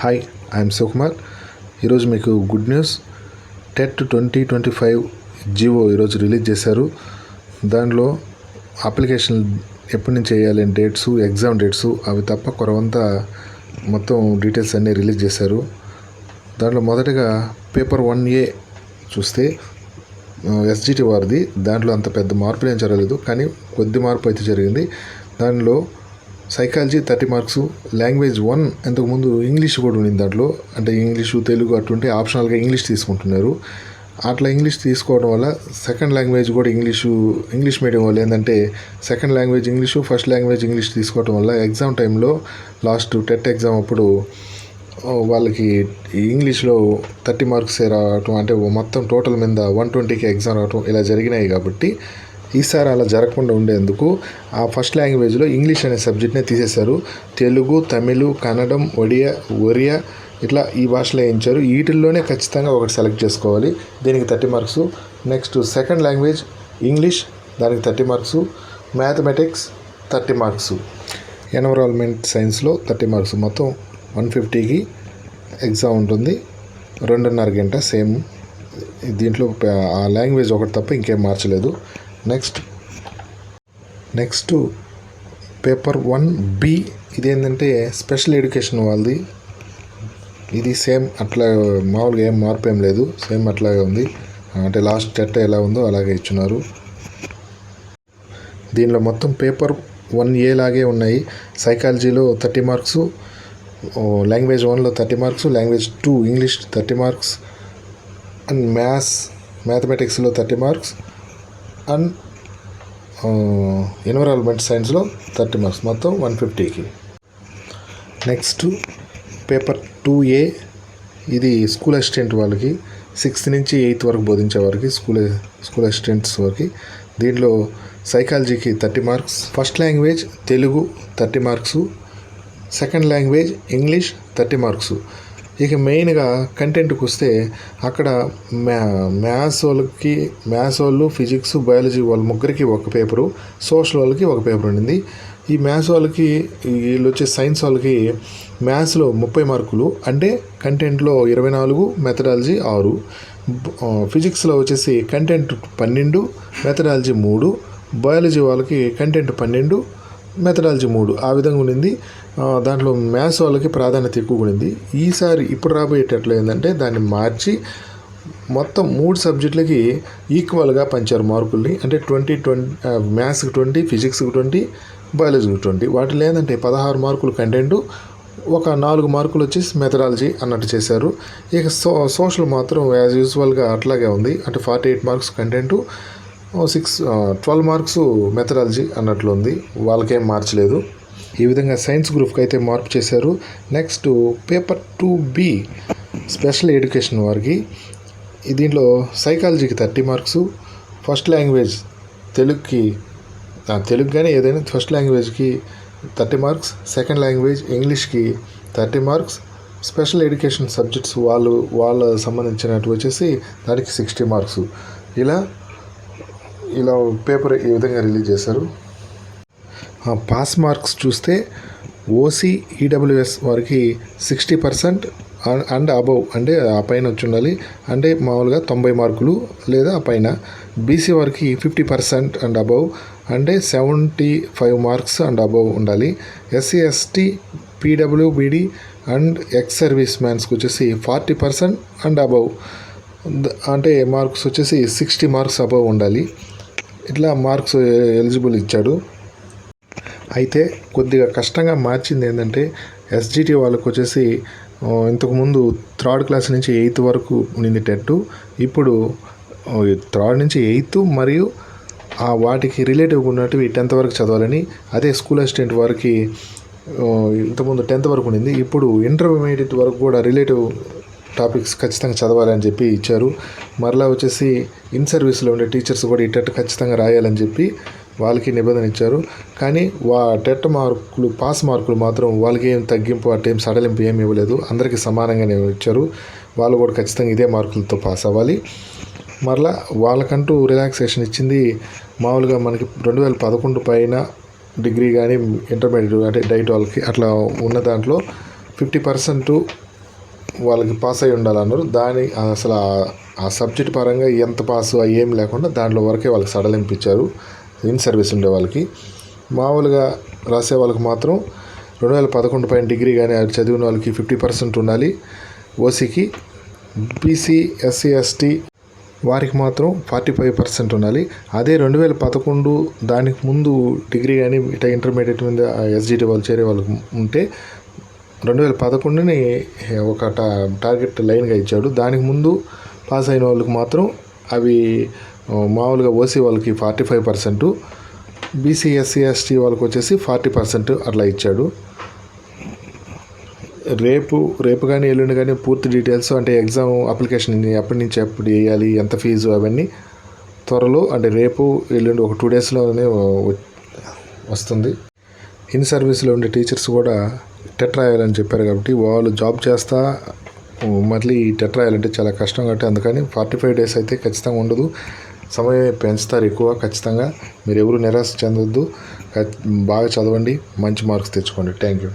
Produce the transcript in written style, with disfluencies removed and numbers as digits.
Hi, I'm Shivakumar. ఈరోజు మీకు good news. TET 2025 GO ఈరోజు రిలీజ్ చేశారు. దానిలో అప్లికేషన్ ఎప్పటి నుంచి చేయాలి, డేట్స్, ఎగ్జామ్ డేట్స్ అవి తప్ప కొరవంతా మొత్తం డీటెయిల్స్ అన్నీ రిలీజ్ చేశారు. దాంట్లో మొదటగా పేపర్ 1A చూస్తే ఎస్జిటి వారిది. దాంట్లో అంత పెద్ద మార్పులు ఏం జరగలేదు, కానీ కొద్ది మార్పు అయితే జరిగింది. దానిలో సైకాలజీ 30 మార్క్స్, లాంగ్వేజ్ 1 ఇంతకుముందు ఇంగ్లీష్ కూడా ఉంది దాంట్లో. అంటే ఇంగ్లీషు, తెలుగు అటువంటి ఆప్షనల్గా ఇంగ్లీష్ తీసుకుంటున్నారు. అట్లా ఇంగ్లీష్ తీసుకోవడం వల్ల సెకండ్ లాంగ్వేజ్ కూడా ఇంగ్లీష్ మీడియం వాళ్ళు ఏంటంటే second language English, first language English తీసుకోవడం వల్ల ఎగ్జామ్ టైంలో లాస్ట్ టెట్ ఎగ్జామ్ అప్పుడు వాళ్ళకి ఇంగ్లీష్లో 30 మార్క్స్ రావటం, అంటే మొత్తం టోటల్ మీద 120కి ఎగ్జామ్ రావటం ఇలా జరిగినాయి. కాబట్టి ఈసారి అలా జరగకుండా ఉండేందుకు ఆ ఫస్ట్ లాంగ్వేజ్లో ఇంగ్లీష్ అనే సబ్జెక్ట్నే తీసేశారు. తెలుగు, తమిళ్, కన్నడం, ఒరియా ఇట్లా ఈ భాషలో వేయించారు. వీటిల్లోనే ఖచ్చితంగా ఒకటి సెలెక్ట్ చేసుకోవాలి. దీనికి 30 marks. Next second language English, దానికి 30 మార్క్స్. Mathematics 30 marks. ఎన్విరాన్మెంట్ సైన్స్లో 30 మార్క్స్. మొత్తం 150కి ఎగ్జామ్ ఉంటుంది. 2.5 గంట సేమ్. దీంట్లో ఆ లాంగ్వేజ్ ఒకటి తప్ప ఇంకేం మార్చలేదు. నెక్స్ట్ పేపర్ 1B ఇదేంటంటే స్పెషల్ ఎడ్యుకేషన్ వాళ్ళది. ఇది సేమ్ అట్లా మామూలుగా ఏం మార్పు ఏం లేదు, సేమ్ అట్లాగే ఉంది. అంటే లాస్ట్ టెట్ ఎలా ఉందో అలాగే ఇచ్చున్నారు. దీనిలో మొత్తం పేపర్ 1A లాగే ఉన్నాయి. సైకాలజీలో 30 మార్క్స్, లాంగ్వేజ్ 1లో 30 marks, language 2 English 30 marks, and మ్యాథమెటిక్స్లో 30 మార్క్స్, అండ్ ఎన్విరాన్మెంట్ సైన్స్లో 30 మార్క్స్. మొత్తం 150కి. నెక్స్ట్ పేపర్ 2A ఇది స్కూల్ అసిస్టెంట్ వాళ్ళకి, 6th నుంచి 8th వరకు బోధించే వారికి, స్కూల్ అసిస్టెంట్స్ వారికి. దీంట్లో సైకాలజీకి 30 marks, first language Telugu 30 marks, second language English 30 marks. ఇక మెయిన్గా కంటెంట్కి వస్తే అక్కడ మ్యాథ్స్ వాళ్ళు, ఫిజిక్స్, బయాలజీ వాళ్ళ ముగ్గురికి ఒక పేపరు, సోషల్ వాళ్ళకి ఒక పేపర్ ఉండింది. ఈ మ్యాథ్స్ వాళ్ళకి, వీళ్ళు వచ్చే సైన్స్ వాళ్ళకి మ్యాథ్స్లో 30 మార్కులు, అంటే కంటెంట్లో 24, మెథడాలజీ 6. ఫిజిక్స్లో వచ్చేసి కంటెంట్ 12, మెథడాలజీ 3. బయాలజీ వాళ్ళకి కంటెంట్ 12, మెథడాలజీ 3. ఆ విధంగా ఉండింది. దాంట్లో మ్యాథ్స్ వాళ్ళకి ప్రాధాన్యత ఎక్కువ ఉండింది. ఈసారి ఇప్పుడు రాబోయేటట్లు ఏంటంటే దాన్ని మార్చి మొత్తం 3 సబ్జెక్టులకి ఈక్వల్గా పంచారు మార్కుల్ని. అంటే 20 మ్యాథ్స్కి 20, ఫిజిక్స్కి 20, బయాలజీకి 20. వాటిలో ఏంటంటే 16 మార్కులు కంటెంటు, ఒక 4 మార్కులు వచ్చేసి మెథడాలజీ అన్నట్టు చేశారు. ఇక సోషల్ మాత్రం యాజ్ యూజువల్గా అట్లాగే ఉంది. అంటే 48 మార్క్స్ కంటెంటు, 12 మార్క్స్ మెథడాలజీ అన్నట్లు ఉంది. వాళ్ళకేం మార్చలేదు. ఈ విధంగా సైన్స్ గ్రూప్కి అయితే మార్పు చేశారు. Next paper 2B special education వారికి. దీంట్లో సైకాలజీకి 30 మార్క్స్, ఫస్ట్ లాంగ్వేజ్ తెలుగు కానీ ఏదైనా ఫస్ట్ లాంగ్వేజ్కి 30 మార్క్స్, సెకండ్ లాంగ్వేజ్ ఇంగ్లీష్కి 30 మార్క్స్, స్పెషల్ ఎడ్యుకేషన్ సబ్జెక్ట్స్ వాళ్ళ సంబంధించినట్టు వచ్చేసి దానికి 60 మార్క్స్. ఇలా పేపర్ ఈ విధంగా రిలీజ్ చేశారు. పాస్ మార్క్స్ చూస్తే ఓసీ, ఈడబ్ల్యూఎస్ వారికి 60% అండ్ అబవ్, అంటే ఆ పైన వచ్చి ఉండాలి. అంటే మామూలుగా 90 మార్కులు లేదా ఆ పైన. బీసీ వారికి 50% అండ్ అబవ్, అంటే 75 మార్క్స్ అండ్ అబవ్ ఉండాలి. SC, ST, PWBD and ex service మ్యాన్స్కి వచ్చేసి 40% అండ్ అబవ్, అంటే మార్క్స్ వచ్చేసి 60 మార్క్స్ అబవ్ ఉండాలి. ఇట్లా మార్క్స్ ఎలిజిబుల్ ఇచ్చాడు. అయితే కొద్దిగా కష్టంగా మార్చింది ఏంటంటే ఎస్జిటి వాళ్ళకు వచ్చేసి ఇంతకుముందు 3rd క్లాస్ నుంచి 8th వరకు ఉండింది టెట్. ఇప్పుడు 3rd నుంచి 8th మరియు వాటికి రిలేటివ్గా ఉన్నట్టు 10th వరకు చదవాలని. అదే స్కూల్ అసిస్టెంట్ వారికి ఇంతకుముందు 10th వరకు ఉండింది. ఇప్పుడు ఇంటర్మీడియట్ వరకు కూడా రిలేటివ్ టాపిక్స్ ఖచ్చితంగా చదవాలని చెప్పి ఇచ్చారు. మరలా వచ్చేసి ఇన్ సర్వీస్లో ఉండే టీచర్స్ కూడా ఈ టెట్ ఖచ్చితంగా రాయాలని చెప్పి వాళ్ళకి నిబంధన ఇచ్చారు. కానీ టెట్ మార్కులు, పాస్ మార్కులు మాత్రం వాళ్ళకి ఏం తగ్గింపు, అట్టేం సడలింపు ఏమి ఇవ్వలేదు. అందరికీ సమానంగానే ఇచ్చారు. వాళ్ళు కూడా ఖచ్చితంగా ఇదే మార్కులతో పాస్ అవ్వాలి. మరలా వాళ్ళకంటూ రిలాక్సేషన్ ఇచ్చింది. మామూలుగా మనకి 2011 పైన డిగ్రీ కానీ ఇంటర్మీడియట్ అంటే డైట్ వాళ్ళకి అట్లా ఉన్న దాంట్లో 50% వాళ్ళకి పాస్ అయి ఉండాలన్నారు. అసలు ఆ సబ్జెక్ట్ పరంగా ఎంత పాస్ ఏం లేకుండా దాంట్లో వరకే వాళ్ళకి సడలింపు ఇచ్చారు ఇన్ సర్వీస్ ఉండే వాళ్ళకి. మామూలుగా రాసే వాళ్ళకి మాత్రం 2011 పైన డిగ్రీ కానీ అది చదివిన వాళ్ళకి 50% ఉండాలి ఓసీకి. బీసీ, ఎస్సీ, ఎస్టీ వారికి మాత్రం 45% ఉండాలి. అదే 2011 దానికి ముందు డిగ్రీ కానీ ఇట్లా ఇంటర్మీడియట్ మీద ఎస్జిటి వాళ్ళు చేరే వాళ్ళకి ఉంటే 2011ని ఒక టార్గెట్ లైన్గా ఇచ్చాడు. దానికి ముందు పాస్ అయిన వాళ్ళకి మాత్రం అవి మామూలుగా ఓసీ వాళ్ళకి 45%, బీసీ, ఎస్సీ, ఎస్టీ వాళ్ళకి వచ్చేసి 40% అట్లా ఇచ్చాడు. రేపు కానీ ఎల్లుండి కానీ పూర్తి డీటెయిల్స్ అంటే ఎగ్జామ్ అప్లికేషన్ ఎప్పటి నుంచి ఎప్పుడు వేయాలి, ఎంత ఫీజు అవన్నీ త్వరలో అంటే రేపు ఎల్లుండి ఒక 2 డేస్లోనే వస్తుంది. ఇన్ సర్వీస్లో ఉండే టీచర్స్ కూడా టెట్ రాయాలని చెప్పారు కాబట్టి వాళ్ళు జాబ్ చేస్తా మళ్ళీ టెట్ రాయాలంటే చాలా కష్టం కాబట్టి అందుకని 45 డేస్ అయితే ఖచ్చితంగా ఉండదు, సమయం పెంచుతారు ఎక్కువ. ఖచ్చితంగా మీరు ఎవరు నిరాశ చెందొద్దు, బాగా చదవండి, మంచి మార్క్స్ తెచ్చుకోండి. Thank you.